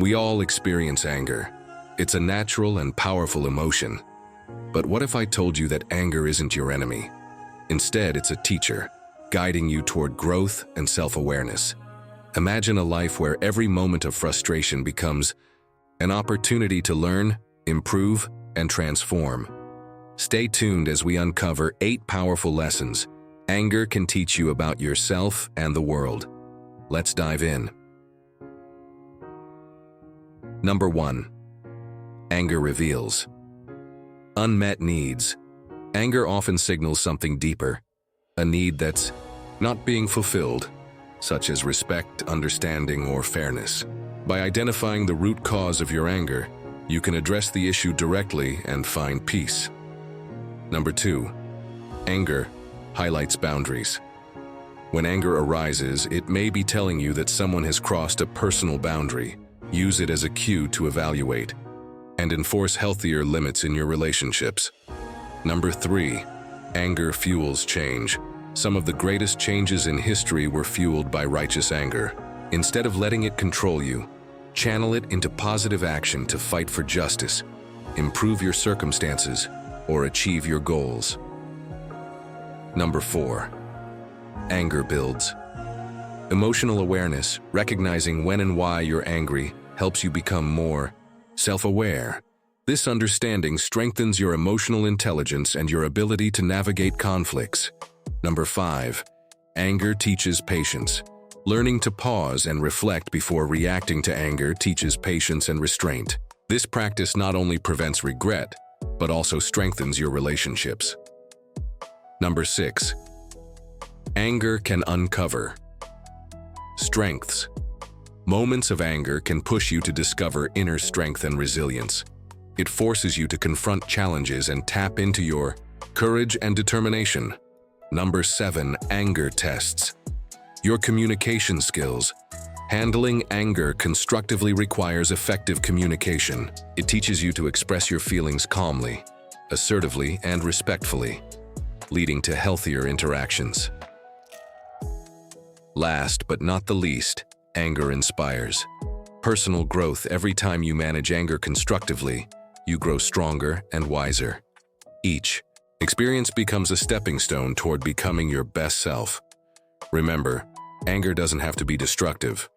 We all experience anger. It's a natural and powerful emotion. But what if I told you that anger isn't your enemy? Instead, it's a teacher, guiding you toward growth and self-awareness. Imagine a life where every moment of frustration becomes an opportunity to learn, improve, and transform. Stay tuned as we uncover 8 powerful lessons anger can teach you about yourself and the world. Let's dive in. Number 1. Anger reveals unmet needs. Anger often signals something deeper, a need that's not being fulfilled, such as respect, understanding, or fairness. By identifying the root cause of your anger, you can address the issue directly and find peace. Number 2. Anger highlights boundaries. When anger arises, it may be telling you that someone has crossed a personal boundary. Use it as a cue to evaluate and enforce healthier limits in your relationships. Number 3. Anger fuels change. Some of the greatest changes in history were fueled by righteous anger. Instead of letting it control you, channel it into positive action to fight for justice, improve your circumstances, or achieve your goals. Number 4. Anger builds. Emotional awareness, recognizing when and why you're angry, helps you become more self-aware. This understanding strengthens your emotional intelligence and your ability to navigate conflicts. Number 5. Anger teaches patience. Learning to pause and reflect before reacting to anger teaches patience and restraint. This practice not only prevents regret, but also strengthens your relationships. Number 6. Anger can uncover strengths. Moments of anger can push you to discover inner strength and resilience. It forces you to confront challenges and tap into your courage and determination. Number 7. Anger tests your communication skills. Handling anger constructively requires effective communication. It teaches you to express your feelings calmly, assertively, and respectfully, leading to healthier interactions. Last but not the least, anger inspires personal growth. Every time you manage anger constructively, you grow stronger and wiser. Each experience becomes a stepping stone toward becoming your best self. Remember, anger doesn't have to be destructive.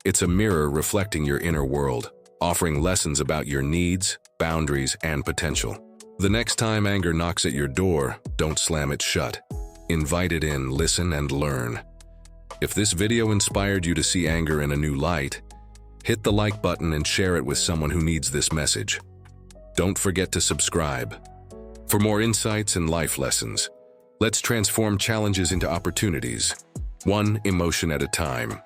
It's a mirror reflecting your inner world, offering lessons about your needs, boundaries, and potential. The next time anger knocks at your door, don't slam it shut. Invite it in, listen, and learn. If this video inspired you to see anger in a new light, hit the like button and share it with someone who needs this message. Don't forget to subscribe. For more insights and life lessons, let's transform challenges into opportunities, one emotion at a time.